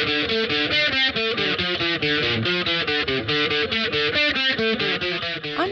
I'm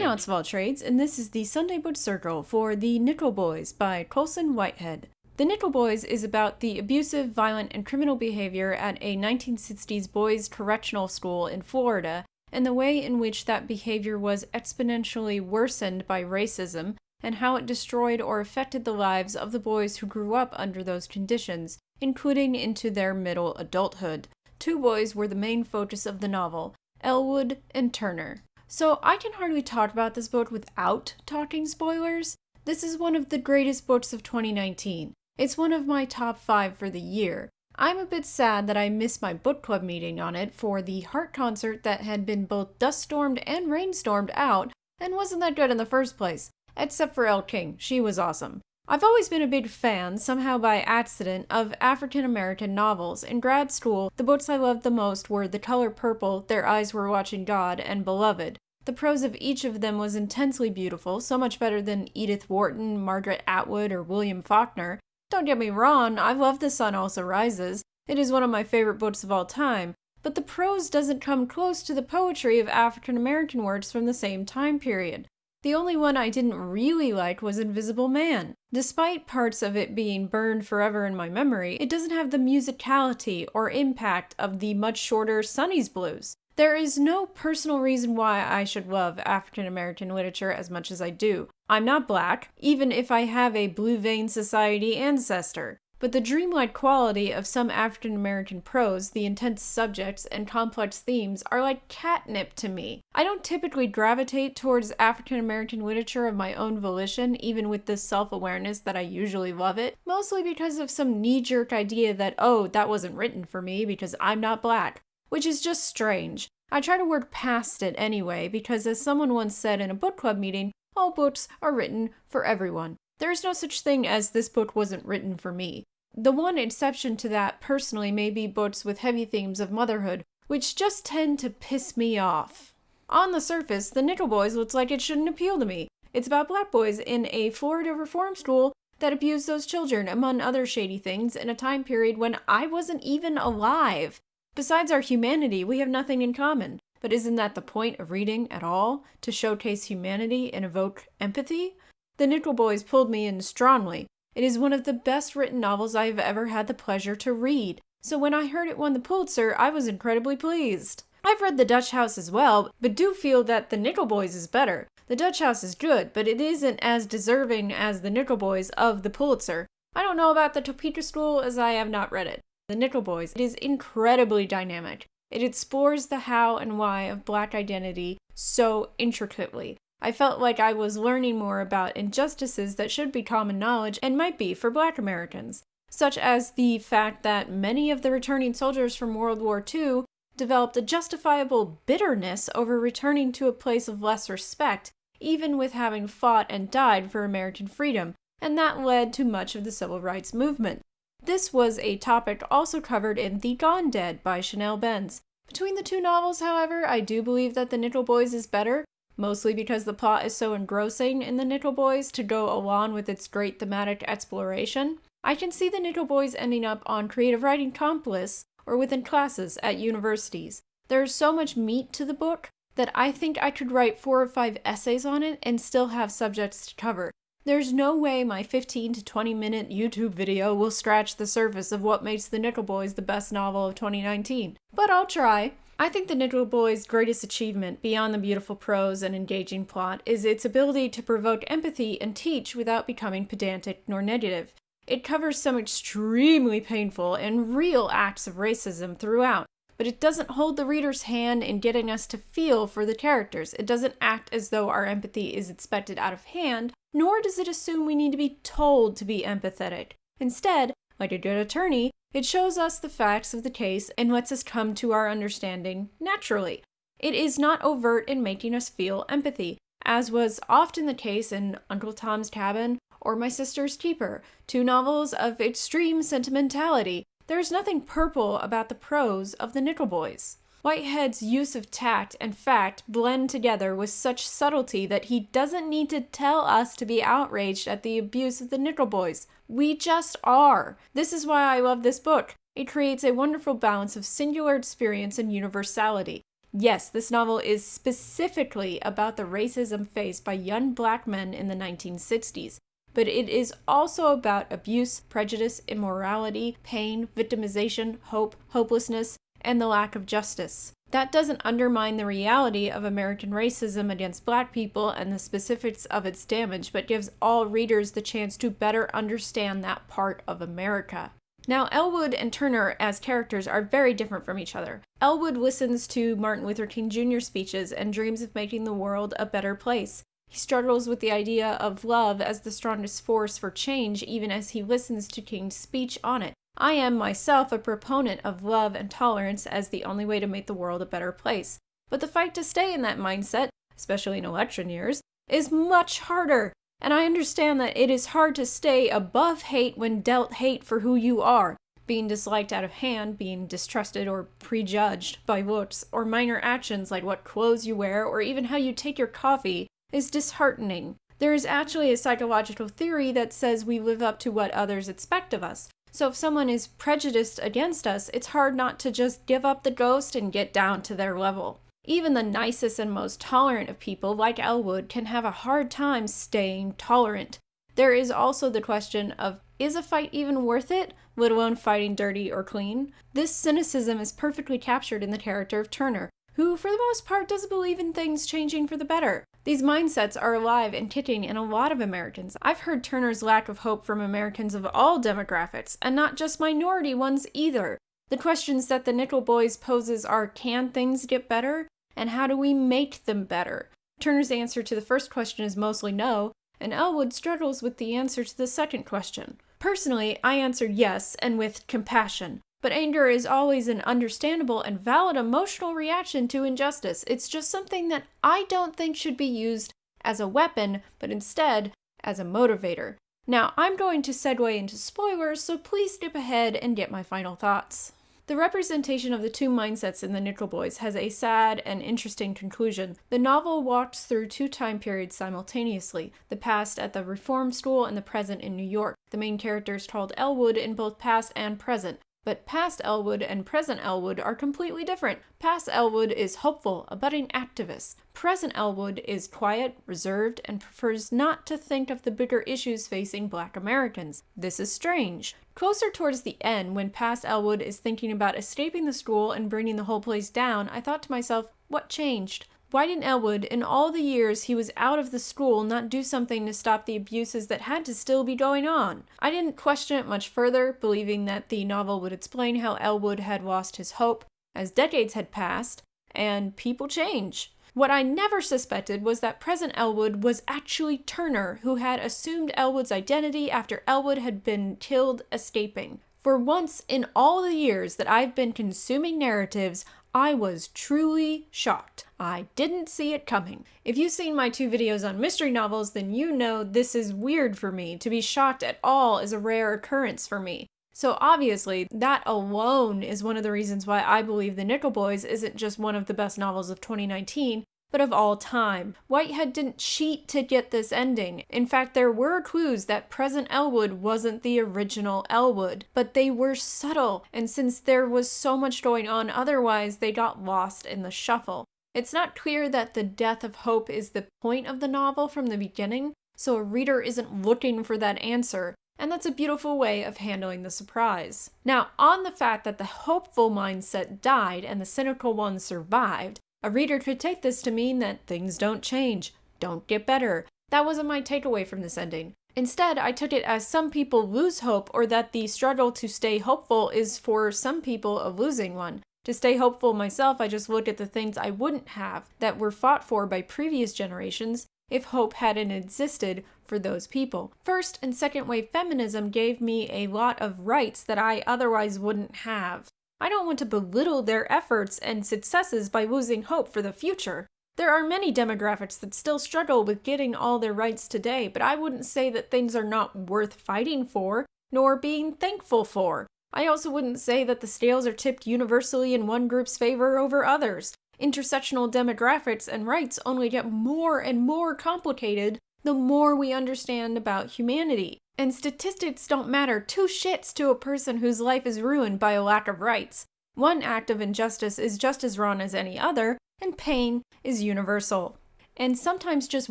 Alex of All Trades, and this is the Sunday Book Circle for The Nickel Boys by Colson Whitehead. The Nickel Boys is about the abusive, violent, and criminal behavior at a 1960s boys' correctional school in Florida, and the way in which that behavior was exponentially worsened by racism, and how it destroyed or affected the lives of the boys who grew up under those conditions, including into their middle adulthood. Two boys were the main focus of the novel, Elwood and Turner. So I can hardly talk about this book without talking spoilers. This is one of the greatest books of 2019. It's one of my top 5 for the year. I'm a bit sad that I missed my book club meeting on it for the Heart concert that had been both dust-stormed and rain-stormed out, and wasn't that good in the first place, except for Elle King. She was awesome. I've always been a big fan, somehow by accident, of African-American novels. In grad school, the books I loved the most were The Color Purple, Their Eyes Were Watching God, and Beloved. The prose of each of them was intensely beautiful, so much better than Edith Wharton, Margaret Atwood, or William Faulkner. Don't get me wrong, I love The Sun Also Rises. It is one of my favorite books of all time, but the prose doesn't come close to the poetry of African-American works from the same time period. The only one I didn't really like was Invisible Man. Despite parts of it being burned forever in my memory, it doesn't have the musicality or impact of the much shorter SONNY'S blues. There is no personal reason why I should love African-American literature as much as I do. I'm not black, even if I have a Blue Vein Society ancestor. But the dreamlike quality of some African-American prose, the intense subjects, and complex themes are like catnip to me. I don't typically gravitate towards African-American literature of my own volition, even with this self-awareness that I usually love it, mostly because of some knee-jerk idea that, oh, that wasn't written for me because I'm not black. Which is just strange. I try to work past it anyway, because as someone once said in a book club meeting, all books are written for everyone. There is no such thing as this book wasn't written for me. The one exception to that, personally, may be books with heavy themes of motherhood, which just tend to piss me off. On the surface, The Nickel Boys looks like it shouldn't appeal to me. It's about black boys in a Florida reform school that abused those children, among other shady things, in a time period when I wasn't even alive. Besides our humanity, we have nothing in common. But isn't that the point of reading at all? To showcase humanity and evoke empathy? The Nickel Boys pulled me in strongly. It is one of the best written novels I have ever had the pleasure to read. So when I heard it won the Pulitzer, I was incredibly pleased. I've read The Dutch House as well, but do feel that The Nickel Boys is better. The Dutch House is good, but it isn't as deserving as The Nickel Boys of the Pulitzer. I don't know about the TOPEKA school as I have not read it. The Nickel Boys, it is incredibly dynamic. It explores the how and why of black identity so intricately. I felt like I was learning more about injustices that should be common knowledge and might be for black Americans, such as the fact that many of the returning soldiers from World War II developed a justifiable bitterness over returning to a place of less respect, even with having fought and died for American freedom, and that led to much of the civil rights movement. This was a topic also covered in The Gone Dead by Chanel Benz. Between the two novels, however, I do believe that The Nickel Boys is better, mostly because the plot is so engrossing in The Nickel Boys to go along with its great thematic exploration. I can see The Nickel Boys ending up on creative writing comp lists or within classes at universities. There is so much meat to the book that I think I could write 4 or 5 essays on it and still have subjects to cover. There's no way my 15 to 20 minute YouTube video will scratch the surface of what makes The Nickel Boys the best novel of 2019. But I'll try. I think The Nickel Boys' greatest achievement, beyond the beautiful prose and engaging plot, is its ability to provoke empathy and teach without becoming pedantic nor negative. It covers some extremely painful and real acts of racism throughout, but it doesn't hold the reader's hand in getting us to feel for the characters. It doesn't act as though our empathy is expected out of hand, nor does it assume we need to be told to be empathetic. Instead, like a good attorney, it shows us the facts of the case and lets us come to our understanding naturally. It is not overt in making us feel empathy, as was often the case in Uncle Tom's Cabin or My Sister's Keeper, 2 novels of extreme sentimentality. There is nothing purple about the prose of The Nickel Boys. Whitehead's use of tact and fact blend together with such subtlety that he doesn't need to tell us to be outraged at the abuse of the Nickel Boys. We just are. This is why I love this book. It creates a wonderful balance of singular experience and universality. Yes, this novel is specifically about the racism faced by young black men in the 1960s, but it is also about abuse, prejudice, immorality, pain, victimization, hope, hopelessness, and the lack of justice. That doesn't undermine the reality of American racism against black people and the specifics of its damage, but gives all readers the chance to better understand that part of America. Now, Elwood and Turner as characters are very different from each other. Elwood listens to Martin Luther King Jr. speeches and dreams of making the world a better place. He struggles with the idea of love as the strongest force for change even as he listens to King's speech on it. I am myself a proponent of love and tolerance as the only way to make the world a better place. But the fight to stay in that mindset, especially in election years, is much harder. And I understand that it is hard to stay above hate when dealt hate for who you are. Being disliked out of hand, being distrusted or prejudged by looks, or minor actions like what clothes you wear or even how you take your coffee is disheartening. There is actually a psychological theory that says we live up to what others expect of us. So if someone is prejudiced against us, it's hard not to just give up the ghost and get down to their level. Even the nicest and most tolerant of people, like Elwood, can have a hard time staying tolerant. There is also the question of, is a fight even worth it, let alone fighting dirty or clean? This cynicism is perfectly captured in the character of Turner, who for the most part doesn't believe in things changing for the better. These mindsets are alive and kicking in a lot of Americans. I've heard Turner's lack of hope from Americans of all demographics, and not just minority ones either. The questions that the Nickel Boys poses are, can things get better? And how do we make them better? Turner's answer to the first question is mostly no, and Elwood struggles with the answer to the second question. Personally, I answered yes, and with compassion. But anger is always an understandable and valid emotional reaction to injustice. It's just something that I don't think should be used as a weapon, but instead as a motivator. Now, I'm going to segue into spoilers, so please skip ahead and get my final thoughts. The representation of the two mindsets in the Nickel Boys has a sad and interesting conclusion. The novel walks through two time periods simultaneously, the past at the reform school and the present in New York. The main character is called Elwood in both past and present. But past Elwood and present Elwood are completely different. Past Elwood is hopeful, a budding activist. Present Elwood is quiet, reserved, and prefers not to think of the bigger issues facing Black Americans. This is strange. Closer towards the end, when past Elwood is thinking about escaping the school and bringing the whole place down, I thought to myself, what changed? Why didn't Elwood, in all the years he was out of the school, not do something to stop the abuses that had to still be going on? I didn't question it much further, believing that the novel would explain how Elwood had lost his hope as decades had passed, and people change. What I never suspected was that present Elwood was actually Turner, who had assumed Elwood's identity after Elwood had been killed escaping. For once in all the years that I've been consuming narratives, I was truly shocked. I didn't see it coming. If you've seen my two videos on mystery novels, then you know this is weird for me. To be shocked at all is a rare occurrence for me. So obviously, that alone is one of the reasons why I believe The Nickel Boys isn't just one of the best novels of 2019, but of all time. Whitehead didn't cheat to get this ending. In fact, there were clues that present Elwood wasn't the original Elwood, but they were subtle, and since there was so much going on otherwise, they got lost in the shuffle. It's not clear that the death of hope is the point of the novel from the beginning, so a reader isn't looking for that answer, and that's a beautiful way of handling the surprise. Now, on the fact that the hopeful mindset died and the cynical one survived, a reader could take this to mean that things don't change, don't get better. That wasn't my takeaway from this ending. Instead, I took it as some people lose hope, or that the struggle to stay hopeful is for some people a losing one. To stay hopeful myself, I just looked at the things I wouldn't have that were fought for by previous generations if hope hadn't existed for those people. First and second wave feminism gave me a lot of rights that I otherwise wouldn't have. I don't want to belittle their efforts and successes by losing hope for the future. There are many demographics that still struggle with getting all their rights today, but I wouldn't say that things are not worth fighting for, nor being thankful for. I also wouldn't say that the scales are tipped universally in one group's favor over others. Intersectional demographics and rights only get more and more complicated the more we understand about humanity. And statistics don't matter two shits to a person whose life is ruined by a lack of rights. One act of injustice is just as wrong as any other, and pain is universal. And sometimes just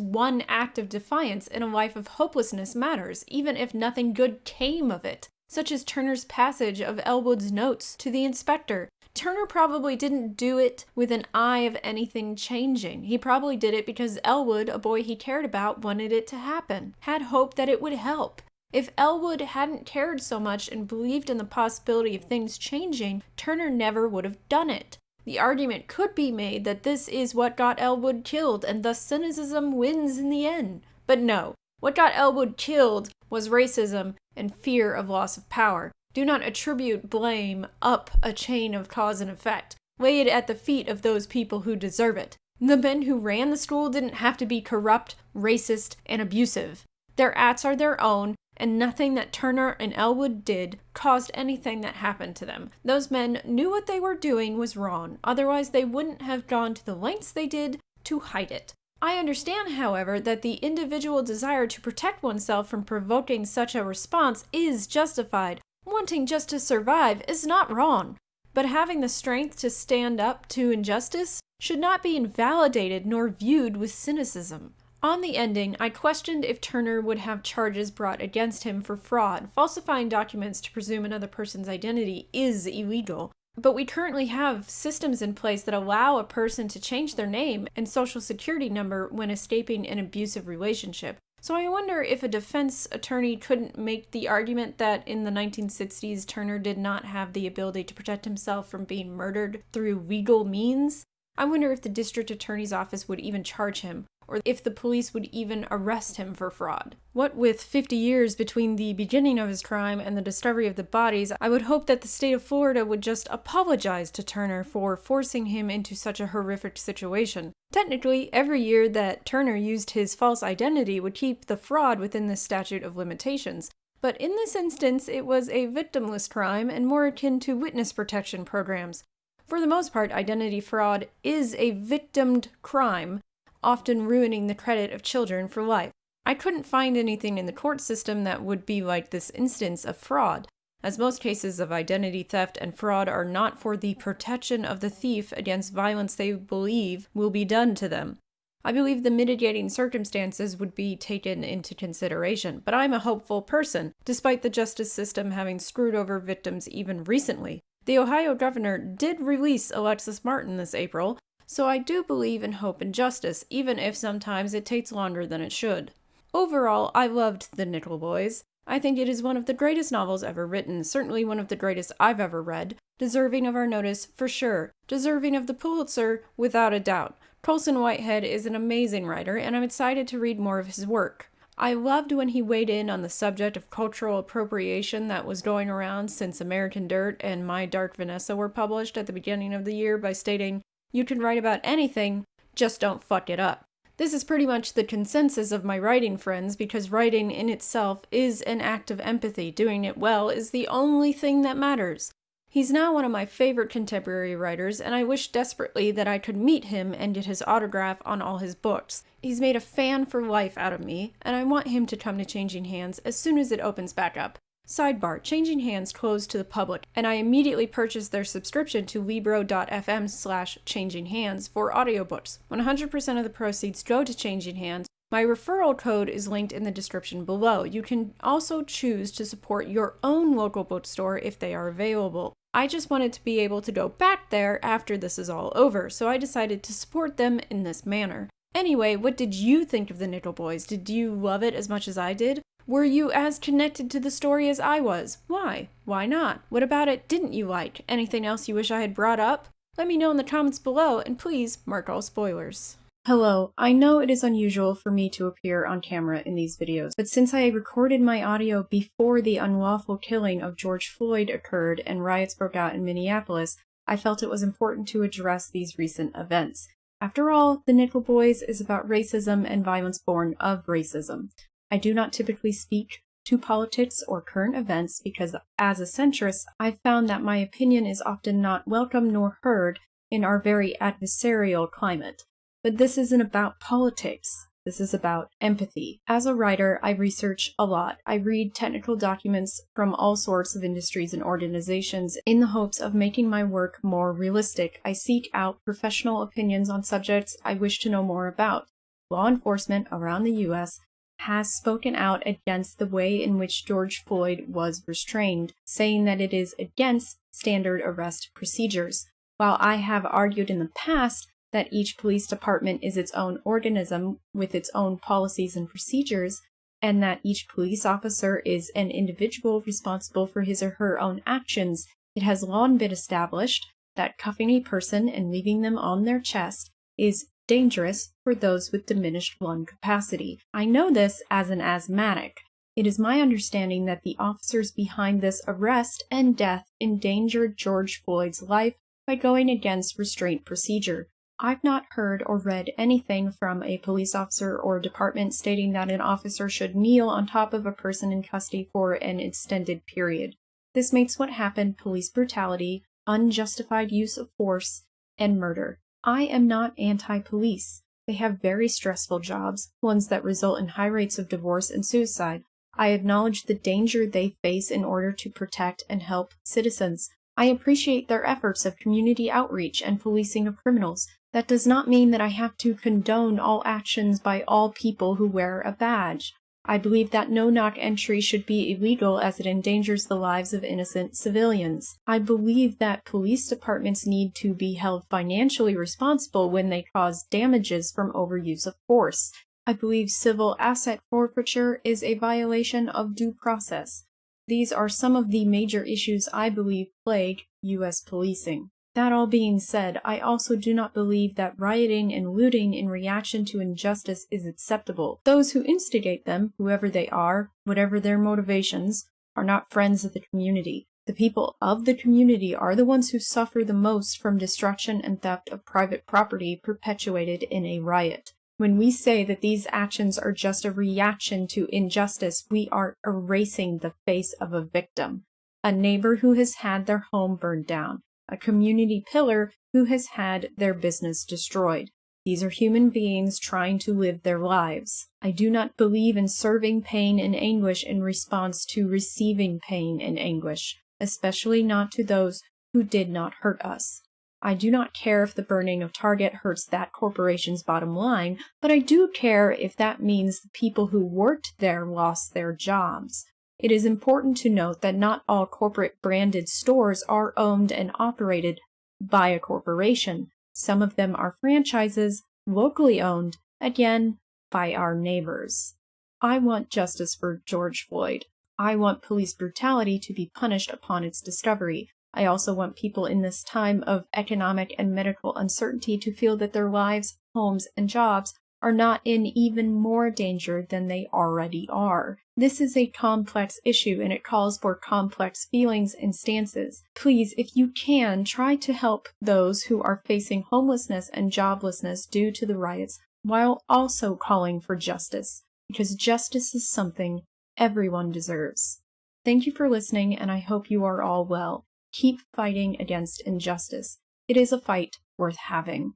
one act of defiance in a life of hopelessness matters, even if nothing good came of it, such as Turner's passage of Elwood's notes to the inspector. Turner probably didn't do it with an eye of anything changing. He probably did it because Elwood, a boy he cared about, wanted it to happen, had hope that it would help. If Elwood hadn't cared so much and believed in the possibility of things changing, Turner never would have done it. The argument could be made that this is what got Elwood killed, and thus cynicism wins in the end. But no, what got Elwood killed was racism and fear of loss of power. Do not attribute blame up a chain of cause and effect. Lay it at the feet of those people who deserve it. The men who ran the school didn't have to be corrupt, racist, and abusive. Their acts are their own, and nothing that Turner and Elwood did caused anything that happened to them. Those men knew what they were doing was wrong, otherwise they wouldn't have gone to the lengths they did to hide it. I understand, however, that the individual desire to protect oneself from provoking such a response is justified. Wanting just to survive is not wrong, but having the strength to stand up to injustice should not be invalidated nor viewed with cynicism. On the ending, I questioned if Turner would have charges brought against him for fraud. Falsifying documents to presume another person's identity is illegal, but we currently have systems in place that allow a person to change their name and social security number when escaping an abusive relationship. So I wonder if a defense attorney couldn't make the argument that in the 1960s Turner did not have the ability to protect himself from being murdered through legal means. I wonder if the district attorney's office would even charge him, or if the police would even arrest him for fraud. What with 50 years between the beginning of his crime and the discovery of the bodies, I would hope that the state of Florida would just apologize to Turner for forcing him into such a horrific situation. Technically, every year that Turner used his false identity would keep the fraud within the statute of limitations. But in this instance, it was a victimless crime and more akin to witness protection programs. For the most part, identity fraud is a victimed crime, often ruining the credit of children for life. I couldn't find anything in the court system that would be like this instance of fraud, as most cases of identity theft and fraud are not for the protection of the thief against violence they believe will be done to them. I believe the mitigating circumstances would be taken into consideration, but I'm a hopeful person, despite the justice system having screwed over victims even recently. The Ohio governor did release Alexis Martin this April, so I do believe in hope and justice, even if sometimes it takes longer than it should. Overall, I loved The Nickel Boys. I think it is one of the greatest novels ever written, certainly one of the greatest I've ever read, deserving of our notice for sure, deserving of the Pulitzer without a doubt. Colson Whitehead is an amazing writer, and I'm excited to read more of his work. I loved when he weighed in on the subject of cultural appropriation that was going around since American Dirt and My Dark Vanessa were published at the beginning of the year by stating, "You can write about anything, just don't fuck it up." This is pretty much the consensus of my writing friends because writing in itself is an act of empathy. Doing it well is the only thing that matters. He's now one of my favorite contemporary writers, and I wish desperately that I could meet him and get his autograph on all his books. He's made a fan for life out of me, and I want him to come to Changing Hands as soon as it opens back up. Sidebar, Changing Hands closed to the public, and I immediately purchased their subscription to libro.fm/changinghands for audiobooks. 100% of the proceeds go to Changing Hands. My referral code is linked in the description below. You can also choose to support your own local bookstore if they are available. I just wanted to be able to go back there after this is all over, so I decided to support them in this manner. Anyway, what did you think of The Nickel Boys? Did you love it as much as I did? Were you as connected to the story as I was? Why? Why not? What about it didn't you like? Anything else you wish I had brought up? Let me know in the comments below, and please mark all spoilers. Hello, I know it is unusual for me to appear on camera in these videos, but since I recorded my audio before the unlawful killing of George Floyd occurred and riots broke out in Minneapolis, I felt it was important to address these recent events. After all, The Nickel Boys is about racism and violence born of racism. I do not typically speak to politics or current events because, as a centrist, I've found that my opinion is often not welcome nor heard in our very adversarial climate. But this isn't about politics. This is about empathy. As a writer, I research a lot. I read technical documents from all sorts of industries and organizations in the hopes of making my work more realistic. I seek out professional opinions on subjects I wish to know more about. Law enforcement around the U.S. has spoken out against the way in which George Floyd was restrained, saying that it is against standard arrest procedures. While I have argued in the past that each police department is its own organism with its own policies and procedures, and that each police officer is an individual responsible for his or her own actions, it has long been established that cuffing a person and leaving them on their chest is dangerous for those with diminished lung capacity. I know this as an asthmatic. It is my understanding that the officers behind this arrest and death endangered George Floyd's life by going against restraint procedure. I've not heard or read anything from a police officer or department stating that an officer should kneel on top of a person in custody for an extended period. This makes what happened police brutality, unjustified use of force, and murder. I am not anti-police. They have very stressful jobs, ones that result in high rates of divorce and suicide. I acknowledge the danger they face in order to protect and help citizens. I appreciate their efforts of community outreach and policing of criminals. That does not mean that I have to condone all actions by all people who wear a badge. I believe that no-knock entry should be illegal as it endangers the lives of innocent civilians. I believe that police departments need to be held financially responsible when they cause damages from overuse of force. I believe civil asset forfeiture is a violation of due process. These are some of the major issues I believe plague U.S. policing. That all being said, I also do not believe that rioting and looting in reaction to injustice is acceptable. Those who instigate them, whoever they are, whatever their motivations, are not friends of the community. The people of the community are the ones who suffer the most from destruction and theft of private property perpetuated in a riot. When we say that these actions are just a reaction to injustice, we are erasing the face of a victim, a neighbor who has had their home burned down, a community pillar who has had their business destroyed. These are human beings trying to live their lives. I do not believe in serving pain and anguish in response to receiving pain and anguish, especially not to those who did not hurt us. I do not care if the burning of Target hurts that corporation's bottom line, but I do care if that means the people who worked there lost their jobs. It is important to note that not all corporate branded stores are owned and operated by a corporation. Some of them are franchises, locally owned, again, by our neighbors. I want justice for George Floyd. I want police brutality to be punished upon its discovery. I also want people in this time of economic and medical uncertainty to feel that their lives, homes, and jobs are not in even more danger than they already are. This is a complex issue and it calls for complex feelings and stances. Please, if you can, try to help those who are facing homelessness and joblessness due to the riots while also calling for justice, because justice is something everyone deserves. Thank you for listening, and I hope you are all well. Keep fighting against injustice. It is a fight worth having.